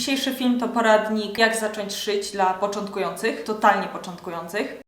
Dzisiejszy film to poradnik, jak zacząć szyć dla początkujących, totalnie początkujących.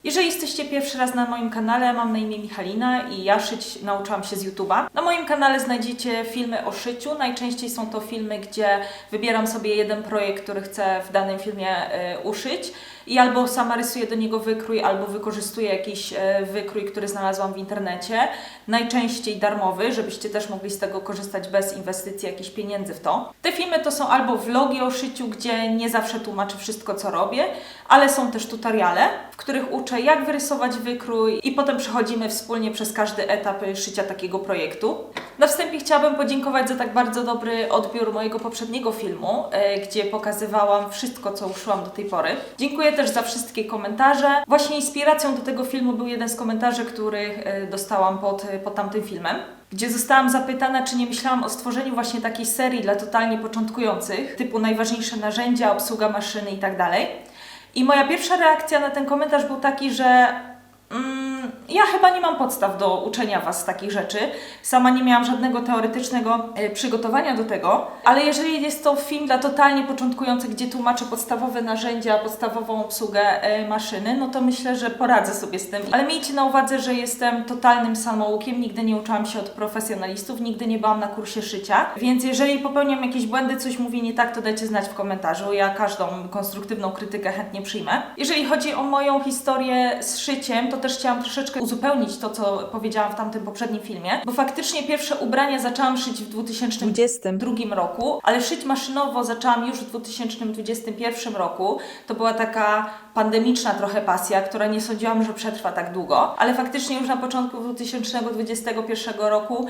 Jeżeli jesteście pierwszy raz na moim kanale, mam na imię Michalina i ja szyć nauczyłam się z YouTube'a. Na moim kanale znajdziecie filmy o szyciu. Najczęściej są to filmy, gdzie wybieram sobie jeden projekt, który chcę w danym filmie uszyć i albo sama rysuję do niego wykrój, albo wykorzystuję jakiś wykrój, który znalazłam w internecie. Najczęściej darmowy, żebyście też mogli z tego korzystać bez inwestycji jakichś pieniędzy w to. Te filmy to są albo vlogi o szyciu, gdzie nie zawsze tłumaczę wszystko, co robię, ale są też tutoriale, w których uczę, jak wyrysować wykrój i potem przechodzimy wspólnie przez każdy etap szycia takiego projektu. Na wstępie chciałabym podziękować za tak bardzo dobry odbiór mojego poprzedniego filmu, gdzie pokazywałam wszystko, co uszyłam do tej pory. Dziękuję też za wszystkie komentarze. Właśnie inspiracją do tego filmu był jeden z komentarzy, który dostałam pod tamtym filmem, gdzie zostałam zapytana, czy nie myślałam o stworzeniu właśnie takiej serii dla totalnie początkujących, typu najważniejsze narzędzia, obsługa maszyny itd. I moja pierwsza reakcja na ten komentarz był taki, że ja chyba nie mam podstaw do uczenia Was takich rzeczy. Sama nie miałam żadnego teoretycznego przygotowania do tego, ale jeżeli jest to film dla totalnie początkujących, gdzie tłumaczę podstawowe narzędzia, podstawową obsługę maszyny, no to myślę, że poradzę sobie z tym. Ale miejcie na uwadze, że jestem totalnym samoukiem, nigdy nie uczyłam się od profesjonalistów, nigdy nie byłam na kursie szycia, więc jeżeli popełniam jakieś błędy, coś mówię nie tak, to dajcie znać w komentarzu. Ja każdą konstruktywną krytykę chętnie przyjmę. Jeżeli chodzi o moją historię z szyciem, to też chciałam troszeczkę uzupełnić to, co powiedziałam w tamtym poprzednim filmie, bo faktycznie pierwsze ubrania zaczęłam szyć w 2022 roku, ale szyć maszynowo zaczęłam już w 2021 roku. To była taka pandemiczna trochę pasja, która nie sądziłam, że przetrwa tak długo, ale faktycznie już na początku 2021 roku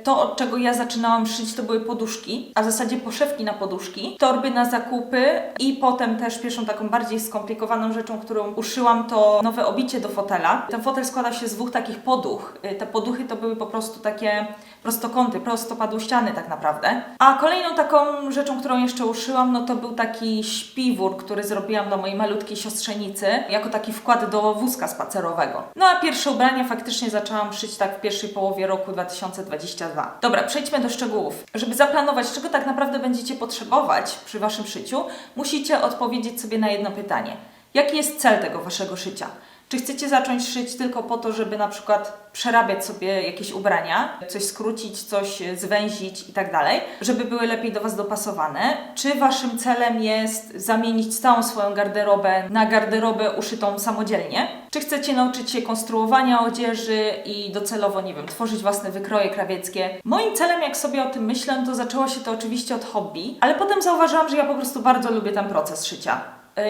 to, od czego ja zaczynałam szyć, to były poduszki, a w zasadzie poszewki na poduszki, torby na zakupy i potem też pierwszą taką bardziej skomplikowaną rzeczą, którą uszyłam, to nowe obicie do fotela. Ten fotel składał się z dwóch takich poduch. Te poduchy to były po prostu takie prostokąty, prostopadłe ściany tak naprawdę. A kolejną taką rzeczą, którą jeszcze uszyłam, no to był taki śpiwór, który zrobiłam dla mojej malutkiej siostrzenicy, jako taki wkład do wózka spacerowego. No a pierwsze ubrania faktycznie zaczęłam szyć tak w pierwszej połowie roku 2022. Dobra, przejdźmy do szczegółów. Żeby zaplanować, czego tak naprawdę będziecie potrzebować przy Waszym szyciu, musicie odpowiedzieć sobie na jedno pytanie. Jaki jest cel tego Waszego szycia? Czy chcecie zacząć szyć tylko po to, żeby na przykład przerabiać sobie jakieś ubrania, coś skrócić, coś zwęzić i tak dalej, żeby były lepiej do Was dopasowane? Czy Waszym celem jest zamienić całą swoją garderobę na garderobę uszytą samodzielnie? Czy chcecie nauczyć się konstruowania odzieży i docelowo, nie wiem, tworzyć własne wykroje krawieckie? Moim celem, jak sobie o tym myślę, to zaczęło się to oczywiście od hobby, ale potem zauważyłam, że ja po prostu bardzo lubię ten proces szycia.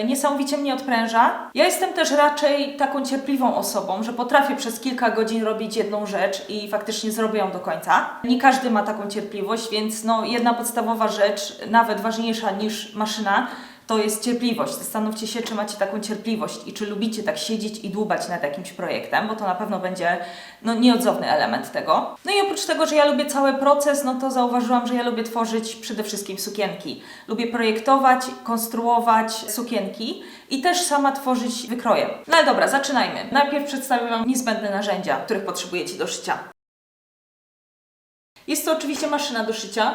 Niesamowicie mnie odpręża. Ja jestem też raczej taką cierpliwą osobą, że potrafię przez kilka godzin robić jedną rzecz i faktycznie zrobię ją do końca. Nie każdy ma taką cierpliwość, więc no, jedna podstawowa rzecz, nawet ważniejsza niż maszyna, to jest cierpliwość. Zastanówcie się, czy macie taką cierpliwość i czy lubicie tak siedzieć i dłubać nad jakimś projektem, bo to na pewno będzie nieodzowny element tego. No i oprócz tego, że ja lubię cały proces, no to zauważyłam, że ja lubię tworzyć przede wszystkim sukienki. Lubię projektować, konstruować sukienki i też sama tworzyć wykroje. No ale dobra, zaczynajmy. Najpierw przedstawię Wam niezbędne narzędzia, których potrzebujecie do szycia. Jest to oczywiście maszyna do szycia.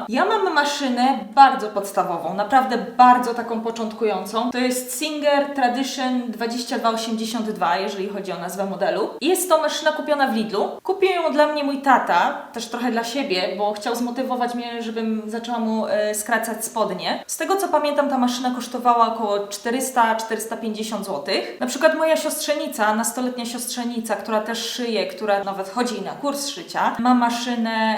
Ja mam maszynę bardzo podstawową, naprawdę bardzo taką początkującą. To jest Singer Tradition 2282, jeżeli chodzi o nazwę modelu. Jest to maszyna kupiona w Lidlu. Kupił ją dla mnie mój tata, też trochę dla siebie, bo chciał zmotywować mnie, żebym zaczęła mu skracać spodnie. Z tego co pamiętam, ta maszyna kosztowała około 400-450 zł. Na przykład moja siostrzenica, nastoletnia siostrzenica, która też szyje, która nawet chodzi na kurs szycia, ma maszynę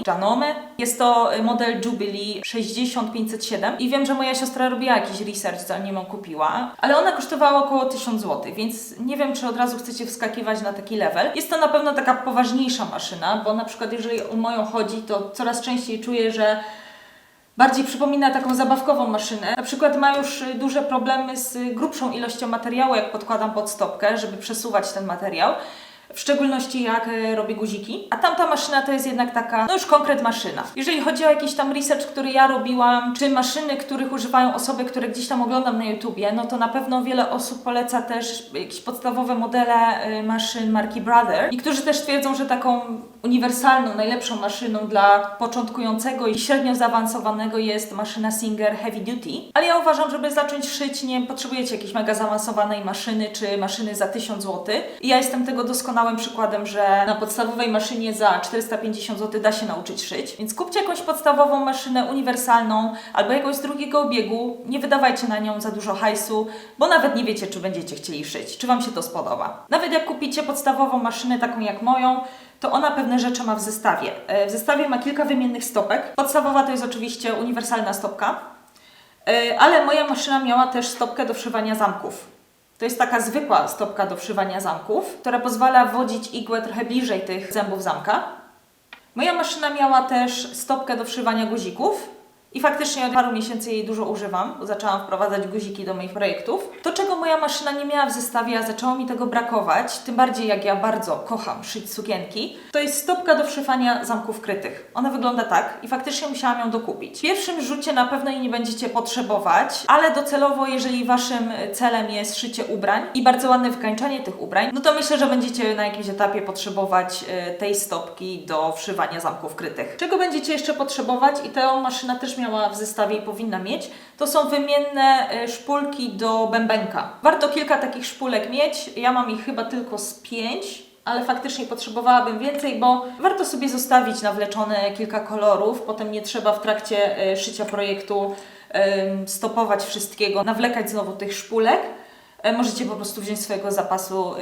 Janome. Jest to model Jubilee 60507 i wiem, że moja siostra robiła jakiś research, zanim ją kupiła, ale ona kosztowała około 1000 zł, więc nie wiem, czy od razu chcecie wskakiwać na taki level. Jest to na pewno taka poważniejsza maszyna, bo na przykład jeżeli o moją chodzi, to coraz częściej czuję, że bardziej przypomina taką zabawkową maszynę. Na przykład ma już duże problemy z grubszą ilością materiału, jak podkładam pod stopkę, żeby przesuwać ten materiał. w szczególności jak robię guziki. A tamta maszyna to jest jednak taka, no już konkret maszyna. Jeżeli chodzi o jakiś tam research, który ja robiłam, czy maszyny, których używają osoby, które gdzieś tam oglądam na YouTubie, no to na pewno wiele osób poleca też jakieś podstawowe modele maszyn marki Brother. Niektórzy też twierdzą, że taką uniwersalną, najlepszą maszyną dla początkującego i średnio zaawansowanego jest maszyna Singer Heavy Duty. Ale ja uważam, żeby zacząć szyć, nie potrzebujecie jakiejś mega zaawansowanej maszyny, czy maszyny za 1000 zł. I ja jestem tego doskonałym przykładem, że na podstawowej maszynie za 450 zł da się nauczyć szyć. Więc kupcie jakąś podstawową maszynę uniwersalną albo jakąś z drugiego obiegu. Nie wydawajcie na nią za dużo hajsu, bo nawet nie wiecie, czy będziecie chcieli szyć, czy Wam się to spodoba. Nawet jak kupicie podstawową maszynę taką jak moją, to ona pewne rzeczy ma w zestawie. W zestawie ma kilka wymiennych stopek. Podstawowa to jest oczywiście uniwersalna stopka, ale moja maszyna miała też stopkę do wszywania zamków. To jest taka zwykła stopka do wszywania zamków, która pozwala wwodzić igłę trochę bliżej tych zębów zamka. Moja maszyna miała też stopkę do wszywania guzików. I faktycznie od paru miesięcy jej dużo używam, bo zaczęłam wprowadzać guziki do moich projektów. To, czego moja maszyna nie miała w zestawie, a zaczęło mi tego brakować, tym bardziej jak ja bardzo kocham szyć sukienki, to jest stopka do wszywania zamków krytych. Ona wygląda tak i faktycznie musiałam ją dokupić. W pierwszym rzucie na pewno jej nie będziecie potrzebować, ale docelowo, jeżeli Waszym celem jest szycie ubrań i bardzo ładne wykańczanie tych ubrań, no to myślę, że będziecie na jakimś etapie potrzebować tej stopki do wszywania zamków krytych. Czego będziecie jeszcze potrzebować i tę maszyna też miała w zestawie i powinna mieć, to są wymienne szpulki do bębenka. Warto kilka takich szpulek mieć, ja mam ich chyba tylko z 5, ale faktycznie potrzebowałabym więcej, bo warto sobie zostawić nawleczone kilka kolorów, potem nie trzeba w trakcie szycia projektu stopować wszystkiego, nawlekać znowu tych szpulek. Możecie po prostu wziąć swojego zapasu,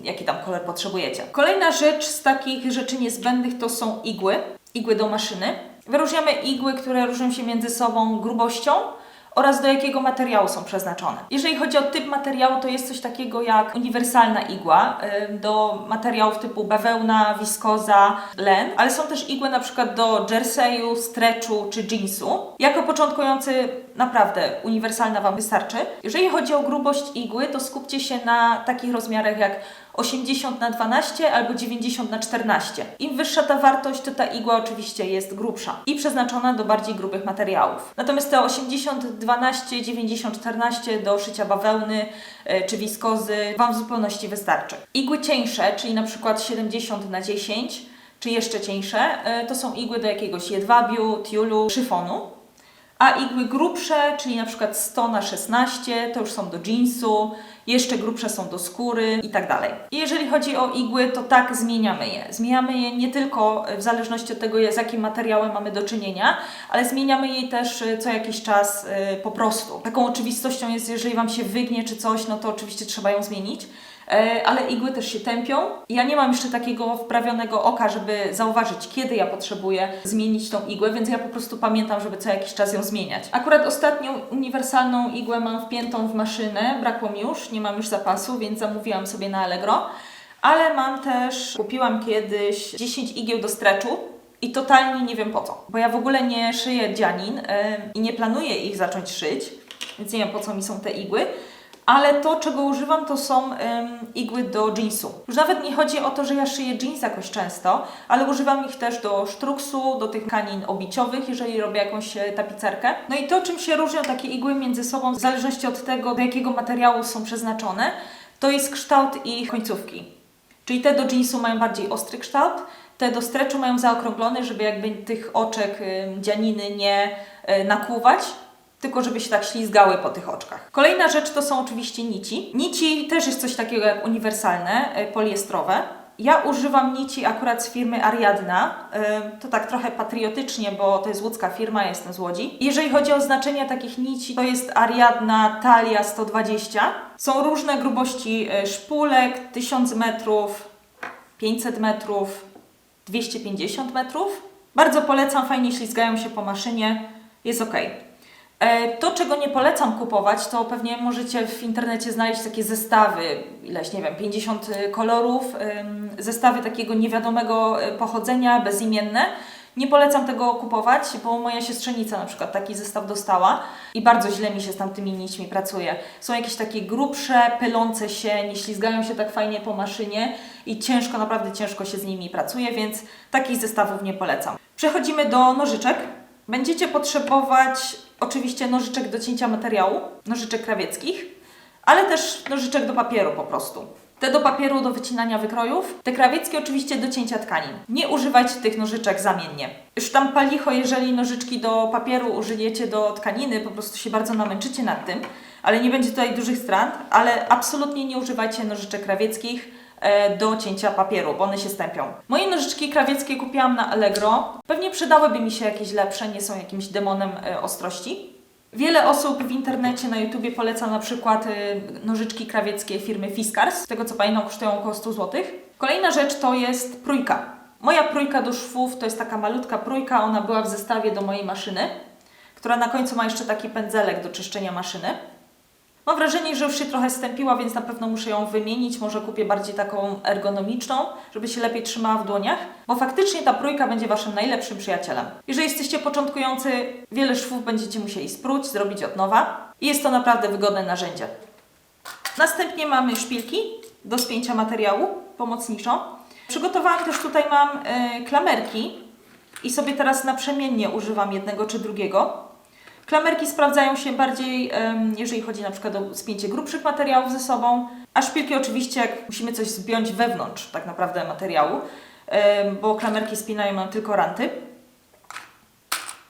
jaki tam kolor potrzebujecie. Kolejna rzecz z takich rzeczy niezbędnych to są igły. Igły do maszyny. Wyróżniamy igły, które różnią się między sobą grubością oraz do jakiego materiału są przeznaczone. Jeżeli chodzi o typ materiału, to jest coś takiego jak uniwersalna igła do materiałów typu bawełna, wiskoza, len, ale są też igły na przykład do jerseyu, stretchu czy jeansu. Jako początkujący naprawdę uniwersalna Wam wystarczy. Jeżeli chodzi o grubość igły, to skupcie się na takich rozmiarach jak 80×12 albo 90×14. Im wyższa ta wartość, to ta igła oczywiście jest grubsza i przeznaczona do bardziej grubych materiałów. Natomiast te 80×12, 90×14 do szycia bawełny czy wiskozy Wam w zupełności wystarczy. Igły cieńsze, czyli na przykład 70×10 czy jeszcze cieńsze, to są igły do jakiegoś jedwabiu, tiulu, szyfonu. A igły grubsze, czyli na przykład 100×16, to już są do jeansu, jeszcze grubsze są do skóry i tak dalej. I jeżeli chodzi o igły, to tak, zmieniamy je. Zmieniamy je nie tylko w zależności od tego, z jakim materiałem mamy do czynienia, ale zmieniamy je też co jakiś czas po prostu. Taką oczywistością jest, jeżeli Wam się wygnie czy coś, no to oczywiście trzeba ją zmienić. Ale igły też się tępią. Ja nie mam jeszcze takiego wprawionego oka, żeby zauważyć, kiedy ja potrzebuję zmienić tą igłę, więc ja po prostu pamiętam, żeby co jakiś czas ją zmieniać. Akurat ostatnią uniwersalną igłę mam wpiętą w maszynę, brakło mi już, nie mam już zapasu, więc zamówiłam sobie na Allegro. Ale mam też, kupiłam kiedyś 10 igieł do stretchu i totalnie nie wiem po co, bo ja w ogóle nie szyję dzianin i nie planuję ich zacząć szyć, więc nie wiem po co mi są te igły. Ale to, czego używam, to są igły do jeansu. Już nawet nie chodzi o to, że ja szyję jeans jakoś często, ale używam ich też do sztruksu, do tych tkanin obiciowych, jeżeli robię jakąś tapicerkę. No i to, czym się różnią takie igły między sobą, w zależności od tego, do jakiego materiału są przeznaczone, to jest kształt ich końcówki. Czyli te do jeansu mają bardziej ostry kształt, te do stretchu mają zaokrąglony, żeby jakby tych oczek dzianiny nie nakłuwać, tylko żeby się tak ślizgały po tych oczkach. Kolejna rzecz to są oczywiście nici. Nici też jest coś takiego jak uniwersalne, poliestrowe. Ja używam nici akurat z firmy Ariadna. To tak trochę patriotycznie, bo to jest łódzka firma, ja jestem z Łodzi. Jeżeli chodzi o znaczenia takich nici, to jest Ariadna Talia 120. Są różne grubości szpulek, 1000 metrów, 500 metrów, 250 metrów. Bardzo polecam, fajnie ślizgają się po maszynie, jest ok. To, czego nie polecam kupować, to pewnie możecie w internecie znaleźć takie zestawy, ileś, nie wiem, 50 kolorów, zestawy takiego niewiadomego pochodzenia, bezimienne. Nie polecam tego kupować, bo moja siostrzenica na przykład taki zestaw dostała i bardzo źle mi się z tamtymi nićmi pracuje. Są jakieś takie grubsze, pylące się, nie ślizgają się tak fajnie po maszynie i ciężko, naprawdę ciężko się z nimi pracuje, więc takich zestawów nie polecam. Przechodzimy do nożyczek. Będziecie potrzebować oczywiście nożyczek do cięcia materiału, nożyczek krawieckich, ale też nożyczek do papieru po prostu. Te do papieru do wycinania wykrojów, te krawieckie oczywiście do cięcia tkanin. Nie używajcie tych nożyczek zamiennie. Już tam palicho, jeżeli nożyczki do papieru użyjecie do tkaniny, po prostu się bardzo namęczycie nad tym, ale nie będzie tutaj dużych strat, ale absolutnie nie używajcie nożyczek krawieckich do cięcia papieru, bo one się stępią. Moje nożyczki krawieckie kupiłam na Allegro. Pewnie przydałyby mi się jakieś lepsze, nie są jakimś demonem ostrości. Wiele osób w internecie, na YouTubie poleca na przykład nożyczki krawieckie firmy Fiskars. Z tego co pamiętam kosztują około 100 zł. Kolejna rzecz to jest prójka. Moja prójka do szwów to jest taka malutka prójka, ona była w zestawie do mojej maszyny, która na końcu ma jeszcze taki pędzelek do czyszczenia maszyny. Mam wrażenie, że już się trochę stępiła, więc na pewno muszę ją wymienić. Może kupię bardziej taką ergonomiczną, żeby się lepiej trzymała w dłoniach, bo faktycznie ta prójka będzie Waszym najlepszym przyjacielem. Jeżeli jesteście początkujący, wiele szwów będziecie musieli spróć, zrobić od nowa i jest to naprawdę wygodne narzędzie. Następnie mamy szpilki do spięcia materiału pomocniczo. Przygotowałam też tutaj mam klamerki i sobie teraz naprzemiennie używam jednego czy drugiego. Klamerki sprawdzają się bardziej, jeżeli chodzi na przykład o spięcie grubszych materiałów ze sobą, a szpilki oczywiście jak musimy coś zbiąć wewnątrz tak naprawdę materiału, bo klamerki spinają nam tylko ranty.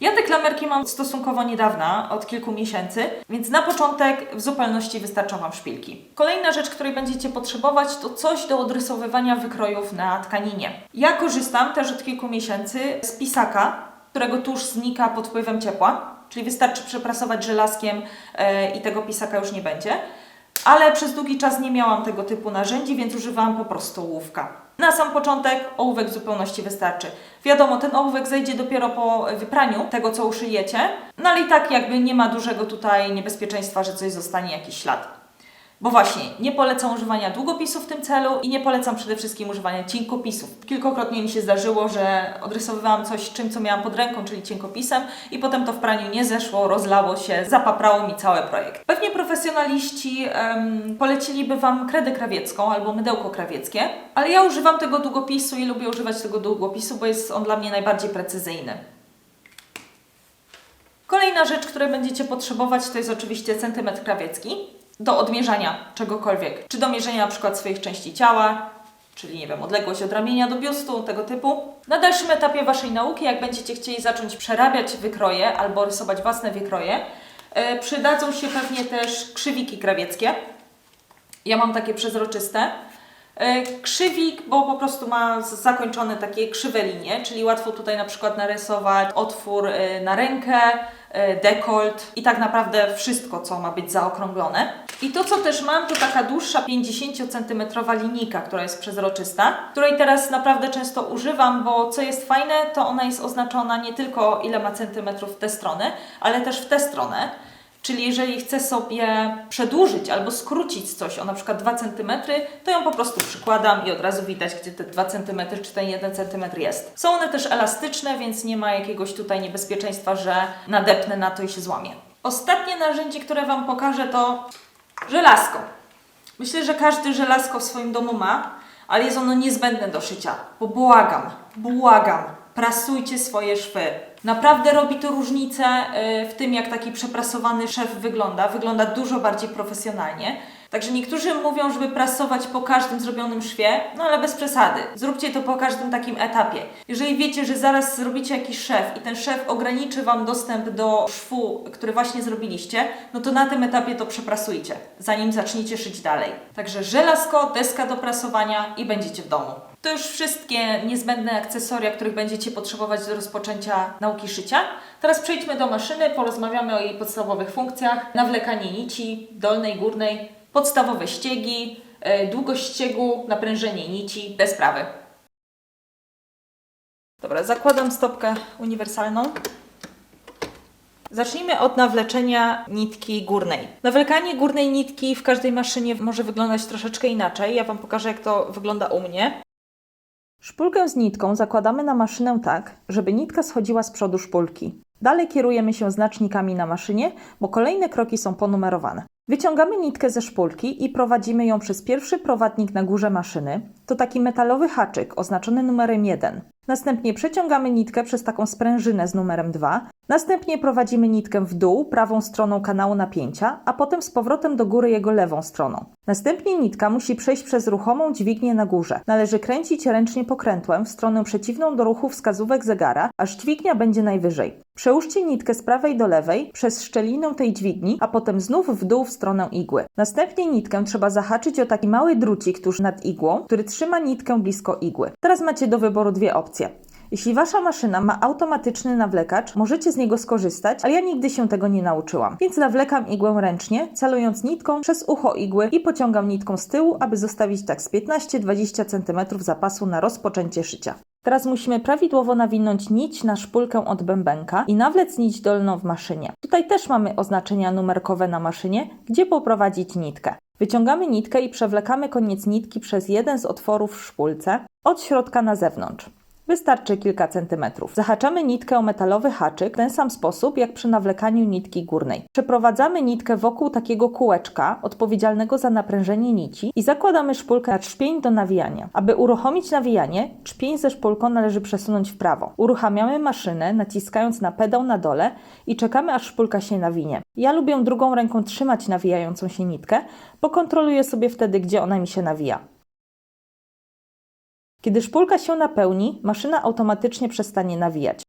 Ja te klamerki mam stosunkowo niedawna, od kilku miesięcy, więc na początek w zupełności wystarczą Wam szpilki. Kolejna rzecz, której będziecie potrzebować, to coś do odrysowywania wykrojów na tkaninie. Ja korzystam też od kilku miesięcy z pisaka, którego tusz znika pod wpływem ciepła. Czyli wystarczy przeprasować żelazkiem i tego pisaka już nie będzie. Ale przez długi czas nie miałam tego typu narzędzi, więc używałam po prostu ołówka. Na sam początek ołówek w zupełności wystarczy. Wiadomo, ten ołówek zejdzie dopiero po wypraniu tego, co uszyjecie, no ale i tak jakby nie ma dużego tutaj niebezpieczeństwa, że coś zostanie, jakiś ślad. Bo właśnie, nie polecam używania długopisów w tym celu i nie polecam przede wszystkim używania cienkopisów. Kilkukrotnie mi się zdarzyło, że odrysowywałam coś czym, co miałam pod ręką, czyli cienkopisem i potem to w praniu nie zeszło, rozlało się, zapaprało mi cały projekt. Pewnie profesjonaliści poleciliby Wam kredę krawiecką albo mydełko krawieckie, ale ja używam tego długopisu i lubię używać tego długopisu, bo jest on dla mnie najbardziej precyzyjny. Kolejna rzecz, której będziecie potrzebować, to jest oczywiście centymetr krawiecki. Do odmierzania czegokolwiek, czy do mierzenia na przykład swoich części ciała, czyli nie wiem, odległość od ramienia do biustu, tego typu. Na dalszym etapie Waszej nauki, jak będziecie chcieli zacząć przerabiać wykroje albo rysować własne wykroje, przydadzą się pewnie też krzywiki krawieckie. Ja mam takie przezroczyste. Krzywik, bo po prostu ma zakończone takie krzywe linie, czyli łatwo tutaj na przykład narysować otwór na rękę, dekolt i tak naprawdę wszystko, co ma być zaokrąglone. I to, co też mam, to taka dłuższa 50 cm linijka, która jest przezroczysta, której teraz naprawdę często używam, bo co jest fajne, to ona jest oznaczona nie tylko ile ma centymetrów w tę stronę, ale też w tę stronę. Czyli jeżeli chcę sobie przedłużyć albo skrócić coś o na przykład 2 cm, to ją po prostu przykładam i od razu widać, gdzie te 2 cm czy ten 1 cm jest. Są one też elastyczne, więc nie ma jakiegoś tutaj niebezpieczeństwa, że nadepnę na to i się złamie. Ostatnie narzędzie, które Wam pokażę, to żelazko. Myślę, że każdy żelazko w swoim domu ma, ale jest ono niezbędne do szycia, bo błagam, prasujcie swoje szwy. Naprawdę robi to różnicę w tym, jak taki przeprasowany szef wygląda. Wygląda dużo bardziej profesjonalnie. Także niektórzy mówią, żeby prasować po każdym zrobionym szwie, no ale bez przesady. Zróbcie to po każdym takim etapie. Jeżeli wiecie, że zaraz zrobicie jakiś szef i ten szef ograniczy Wam dostęp do szwu, który właśnie zrobiliście, no to na tym etapie to przeprasujcie, zanim zaczniecie szyć dalej. Także żelazko, deska do prasowania i będziecie w domu. To już wszystkie niezbędne akcesoria, których będziecie potrzebować do rozpoczęcia nauki szycia. Teraz przejdźmy do maszyny, porozmawiamy o jej podstawowych funkcjach. Nawlekanie nici, dolnej, górnej, podstawowe ściegi, długość ściegu, naprężenie nici, te sprawy. Dobra, zakładam stopkę uniwersalną. Zacznijmy od nawleczenia nitki górnej. Nawlekanie górnej nitki w każdej maszynie może wyglądać troszeczkę inaczej. Ja Wam pokażę, jak to wygląda u mnie. Szpulkę z nitką zakładamy na maszynę tak, żeby nitka schodziła z przodu szpulki. Dalej kierujemy się znacznikami na maszynie, bo kolejne kroki są ponumerowane. Wyciągamy nitkę ze szpulki i prowadzimy ją przez pierwszy prowadnik na górze maszyny. To taki metalowy haczyk oznaczony numerem 1. Następnie przeciągamy nitkę przez taką sprężynę z numerem 2. Następnie prowadzimy nitkę w dół prawą stroną kanału napięcia, a potem z powrotem do góry jego lewą stroną. Następnie nitka musi przejść przez ruchomą dźwignię na górze. Należy kręcić ręcznie pokrętłem w stronę przeciwną do ruchu wskazówek zegara, aż dźwignia będzie najwyżej. Przełóżcie nitkę z prawej do lewej przez szczelinę tej dźwigni, a potem znów w dół w stronę igły. Następnie nitkę trzeba zahaczyć o taki mały drucik tuż nad igłą, który trzyma nitkę blisko igły. Teraz macie do wyboru dwie opcje. Jeśli wasza maszyna ma automatyczny nawlekacz, możecie z niego skorzystać, ale ja nigdy się tego nie nauczyłam. Więc nawlekam igłę ręcznie, celując nitką przez ucho igły i pociągam nitką z tyłu, aby zostawić tak z 15-20 cm zapasu na rozpoczęcie szycia. Teraz musimy prawidłowo nawinąć nić na szpulkę od bębenka i nawlec nić dolną w maszynie. Tutaj też mamy oznaczenia numerkowe na maszynie, gdzie poprowadzić nitkę. Wyciągamy nitkę i przewlekamy koniec nitki przez jeden z otworów w szpulce od środka na zewnątrz. Wystarczy kilka centymetrów. Zahaczamy nitkę o metalowy haczyk w ten sam sposób jak przy nawlekaniu nitki górnej. Przeprowadzamy nitkę wokół takiego kółeczka odpowiedzialnego za naprężenie nici i zakładamy szpulkę na trzpień do nawijania. Aby uruchomić nawijanie, trzpień ze szpulką należy przesunąć w prawo. Uruchamiamy maszynę naciskając na pedał na dole i czekamy aż szpulka się nawinie. Ja lubię drugą ręką trzymać nawijającą się nitkę, bo kontroluję sobie wtedy, gdzie ona mi się nawija. Kiedy szpulka się napełni, maszyna automatycznie przestanie nawijać.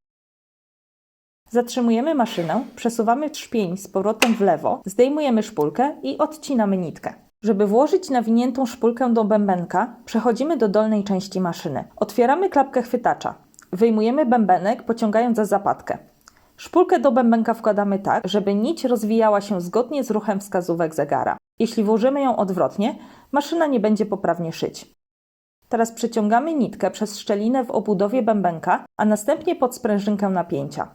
Zatrzymujemy maszynę, przesuwamy trzpień z powrotem w lewo, zdejmujemy szpulkę i odcinamy nitkę. Żeby włożyć nawiniętą szpulkę do bębenka, przechodzimy do dolnej części maszyny. Otwieramy klapkę chwytacza. Wyjmujemy bębenek, pociągając za zapadkę. Szpulkę do bębenka wkładamy tak, żeby nić rozwijała się zgodnie z ruchem wskazówek zegara. Jeśli włożymy ją odwrotnie, maszyna nie będzie poprawnie szyć. Teraz przeciągamy nitkę przez szczelinę w obudowie bębenka, a następnie pod sprężynkę napięcia.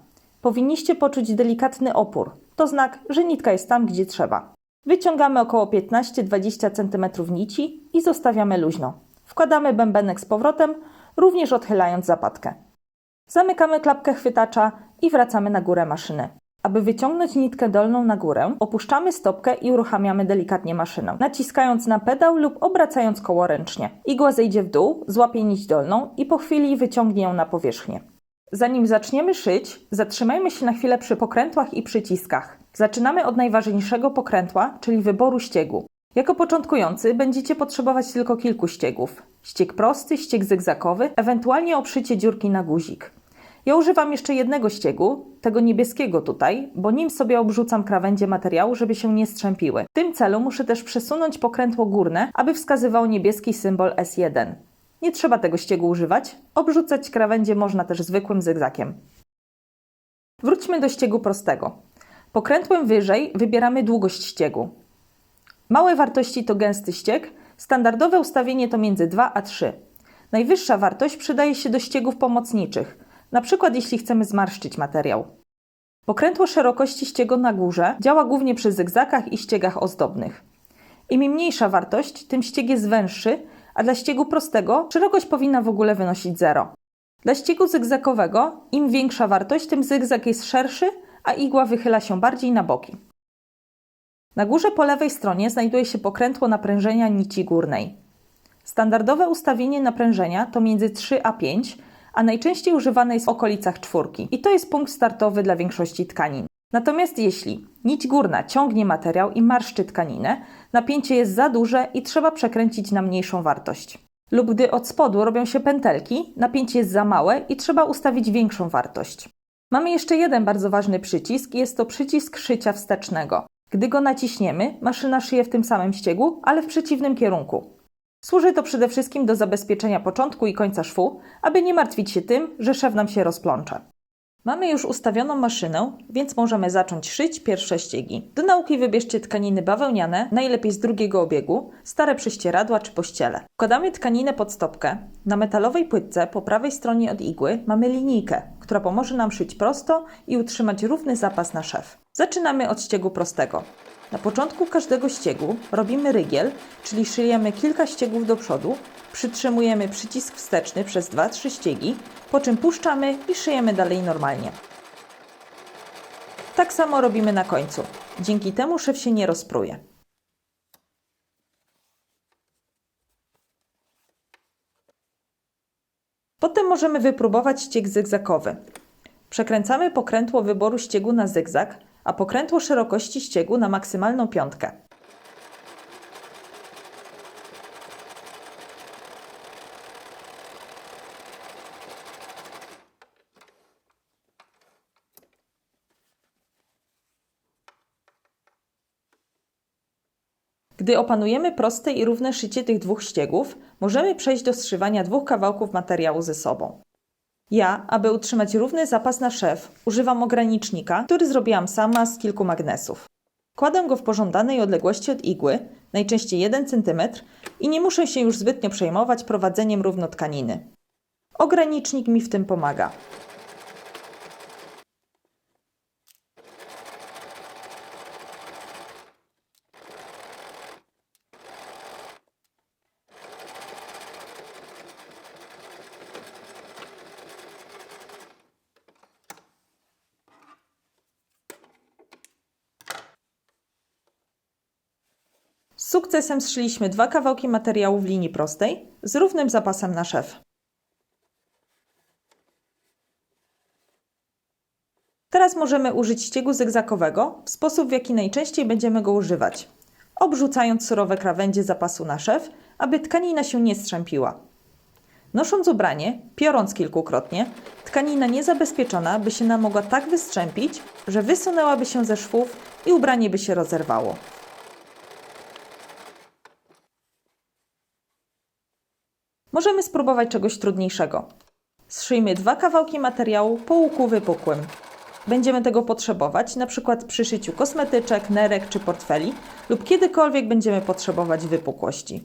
Powinniście poczuć delikatny opór. To znak, że nitka jest tam, gdzie trzeba. Wyciągamy około 15-20 cm nici i zostawiamy luźno. Wkładamy bębenek z powrotem, również odchylając zapadkę. Zamykamy klapkę chwytacza i wracamy na górę maszyny. Aby wyciągnąć nitkę dolną na górę, opuszczamy stopkę i uruchamiamy delikatnie maszynę, naciskając na pedał lub obracając koło ręcznie. Igła zejdzie w dół, złapie nić dolną i po chwili wyciągnie ją na powierzchnię. Zanim zaczniemy szyć, zatrzymajmy się na chwilę przy pokrętłach i przyciskach. Zaczynamy od najważniejszego pokrętła, czyli wyboru ściegu. Jako początkujący będziecie potrzebować tylko kilku ściegów. Ścieg prosty, ścieg zygzakowy, ewentualnie obszycie dziurki na guzik. Ja używam jeszcze jednego ściegu, tego niebieskiego tutaj, bo nim sobie obrzucam krawędzie materiału, żeby się nie strzępiły. W tym celu muszę też przesunąć pokrętło górne, aby wskazywał niebieski symbol S1. Nie trzeba tego ściegu używać, obrzucać krawędzie można też zwykłym zygzakiem. Wróćmy do ściegu prostego. Pokrętłem wyżej wybieramy długość ściegu. Małe wartości to gęsty ścieg, standardowe ustawienie to między 2 a 3. Najwyższa wartość przydaje się do ściegów pomocniczych, na przykład jeśli chcemy zmarszczyć materiał. Pokrętło szerokości ściegu na górze działa głównie przy zygzakach i ściegach ozdobnych. Im mniejsza wartość, tym ścieg jest węższy, a dla ściegu prostego szerokość powinna w ogóle wynosić 0. Dla ściegu zygzakowego im większa wartość, tym zygzak jest szerszy, a igła wychyla się bardziej na boki. Na górze po lewej stronie znajduje się pokrętło naprężenia nici górnej. Standardowe ustawienie naprężenia to między 3 a 5, a najczęściej używane jest w okolicach 4. I to jest punkt startowy dla większości tkanin. Natomiast jeśli nić górna ciągnie materiał i marszczy tkaninę, napięcie jest za duże i trzeba przekręcić na mniejszą wartość. Lub gdy od spodu robią się pętelki, napięcie jest za małe i trzeba ustawić większą wartość. Mamy jeszcze jeden bardzo ważny przycisk i jest to przycisk szycia wstecznego. Gdy go naciśniemy, maszyna szyje w tym samym ściegu, ale w przeciwnym kierunku. Służy to przede wszystkim do zabezpieczenia początku i końca szwu, aby nie martwić się tym, że szew nam się rozplącze. Mamy już ustawioną maszynę, więc możemy zacząć szyć pierwsze ściegi. Do nauki wybierzcie tkaniny bawełniane, najlepiej z drugiego obiegu, stare prześcieradła czy pościele. Wkładamy tkaninę pod stopkę. Na metalowej płytce po prawej stronie od igły mamy linijkę, która pomoże nam szyć prosto i utrzymać równy zapas na szew. Zaczynamy od ściegu prostego. Na początku każdego ściegu robimy rygiel, czyli szyjemy kilka ściegów do przodu, przytrzymujemy przycisk wsteczny przez 2-3 ściegi, po czym puszczamy i szyjemy dalej normalnie. Tak samo robimy na końcu. Dzięki temu szew się nie rozpruje. Potem możemy wypróbować ścieg zygzakowy. Przekręcamy pokrętło wyboru ściegu na zygzak, a pokrętło szerokości ściegu na maksymalną piątkę. Gdy opanujemy proste i równe szycie tych dwóch ściegów, możemy przejść do zszywania dwóch kawałków materiału ze sobą. Ja, aby utrzymać równy zapas na szew, używam ogranicznika, który zrobiłam sama z kilku magnesów. Kładę go w pożądanej odległości od igły, najczęściej 1 cm, i nie muszę się już zbytnio przejmować prowadzeniem równo tkaniny. Ogranicznik mi w tym pomaga. Z sukcesem zszyliśmy 2 kawałki materiału w linii prostej z równym zapasem na szew. Teraz możemy użyć ściegu zygzakowego w sposób, w jaki najczęściej będziemy go używać. Obrzucając surowe krawędzie zapasu na szew, aby tkanina się nie strzępiła. Nosząc ubranie, piorąc kilkukrotnie, tkanina niezabezpieczona by się nam mogła tak wystrzępić, że wysunęłaby się ze szwów i ubranie by się rozerwało. Możemy spróbować czegoś trudniejszego. Zszyjmy 2 kawałki materiału po łuku wypukłym. Będziemy tego potrzebować np. przy szyciu kosmetyczek, nerek czy portfeli lub kiedykolwiek będziemy potrzebować wypukłości.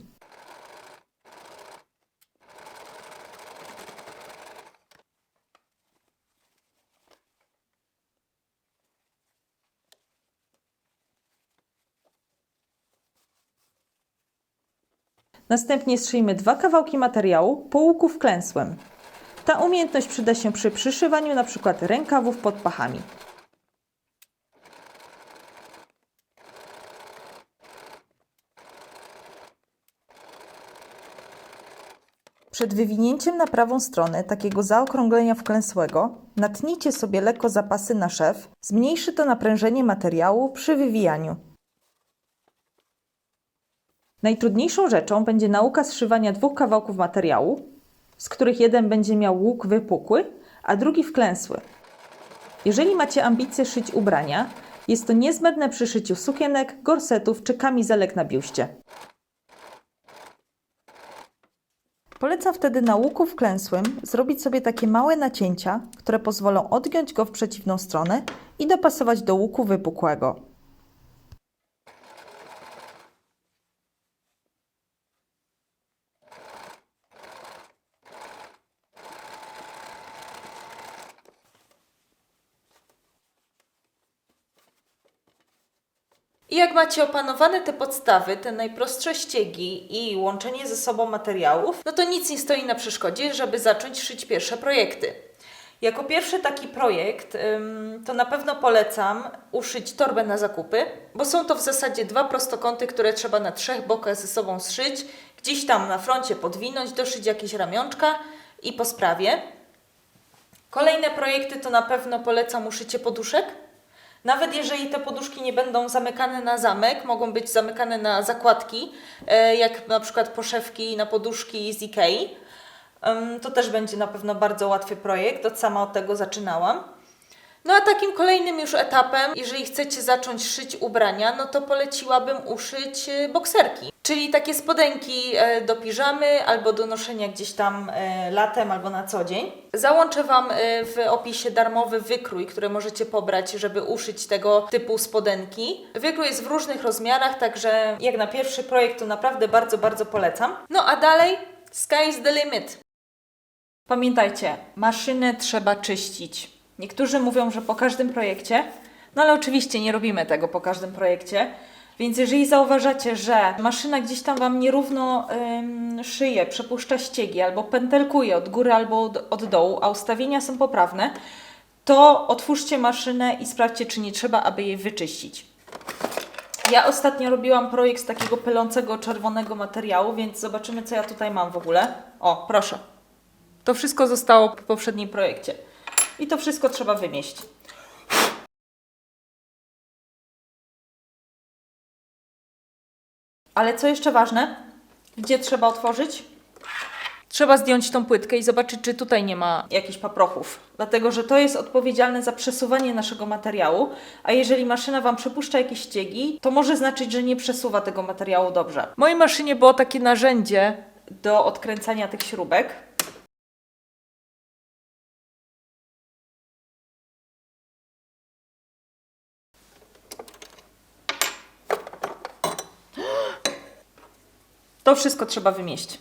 Następnie zszyjmy 2 kawałki materiału po łuku wklęsłym. Ta umiejętność przyda się przy przyszywaniu np. rękawów pod pachami. Przed wywinięciem na prawą stronę takiego zaokrąglenia wklęsłego natnijcie sobie lekko zapasy na szew, zmniejszy to naprężenie materiału przy wywijaniu. Najtrudniejszą rzeczą będzie nauka zszywania 2 kawałków materiału, z których jeden będzie miał łuk wypukły, a drugi wklęsły. Jeżeli macie ambicje szyć ubrania, jest to niezbędne przy szyciu sukienek, gorsetów czy kamizelek na biuście. Polecam wtedy na łuku wklęsłym zrobić sobie takie małe nacięcia, które pozwolą odgiąć go w przeciwną stronę i dopasować do łuku wypukłego. I jak macie opanowane te podstawy, te najprostsze ściegi i łączenie ze sobą materiałów, no to nic nie stoi na przeszkodzie, żeby zacząć szyć pierwsze projekty. Jako pierwszy taki projekt to na pewno polecam uszyć torbę na zakupy, bo są to w zasadzie 2 prostokąty, które trzeba na 3 bokach ze sobą zszyć, gdzieś tam na froncie podwinąć, doszyć jakieś ramionczka i po sprawie. Kolejne projekty to na pewno polecam uszycie poduszek. Nawet jeżeli te poduszki nie będą zamykane na zamek, mogą być zamykane na zakładki, jak na przykład poszewki na poduszki z Ikei. To też będzie na pewno bardzo łatwy projekt, sama od tego zaczynałam. No a takim kolejnym już etapem, jeżeli chcecie zacząć szyć ubrania, no to poleciłabym uszyć bokserki. Czyli takie spodenki do piżamy albo do noszenia gdzieś tam latem albo na co dzień. Załączę Wam w opisie darmowy wykrój, który możecie pobrać, żeby uszyć tego typu spodenki. Wykrój jest w różnych rozmiarach, także jak na pierwszy projekt to naprawdę bardzo, bardzo polecam. No a dalej, sky is the limit. Pamiętajcie, maszynę trzeba czyścić. Niektórzy mówią, że po każdym projekcie, no ale oczywiście nie robimy tego po każdym projekcie. Więc jeżeli zauważacie, że maszyna gdzieś tam Wam nierówno szyje, przepuszcza ściegi albo pętelkuje od góry albo od dołu, a ustawienia są poprawne, to otwórzcie maszynę i sprawdźcie, czy nie trzeba, aby jej wyczyścić. Ja ostatnio robiłam projekt z takiego pylącego czerwonego materiału, więc zobaczymy, co ja tutaj mam w ogóle. O, proszę. To wszystko zostało po poprzednim projekcie. I to wszystko trzeba wymieść. Ale co jeszcze ważne? Gdzie trzeba otworzyć? Trzeba zdjąć tą płytkę i zobaczyć, czy tutaj nie ma jakichś paprochów. Dlatego, że to jest odpowiedzialne za przesuwanie naszego materiału, a jeżeli maszyna Wam przepuszcza jakieś ściegi, to może znaczyć, że nie przesuwa tego materiału dobrze. W mojej maszynie było takie narzędzie do odkręcania tych śrubek. To wszystko trzeba wymieść.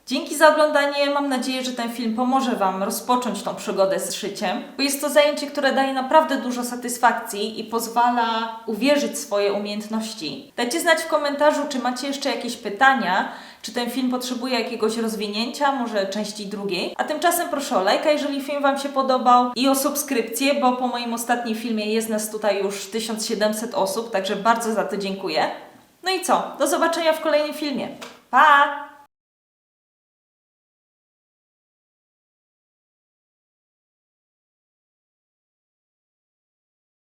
Dzięki za oglądanie. Mam nadzieję, że ten film pomoże Wam rozpocząć tą przygodę z szyciem, bo jest to zajęcie, które daje naprawdę dużo satysfakcji i pozwala uwierzyć w swoje umiejętności. Dajcie znać w komentarzu, czy macie jeszcze jakieś pytania, czy ten film potrzebuje jakiegoś rozwinięcia, może części drugiej. A tymczasem proszę o lajka, jeżeli film Wam się podobał, i o subskrypcję, bo po moim ostatnim filmie jest nas tutaj już 1700 osób, także bardzo za to dziękuję. No i co? Do zobaczenia w kolejnym filmie. Pa!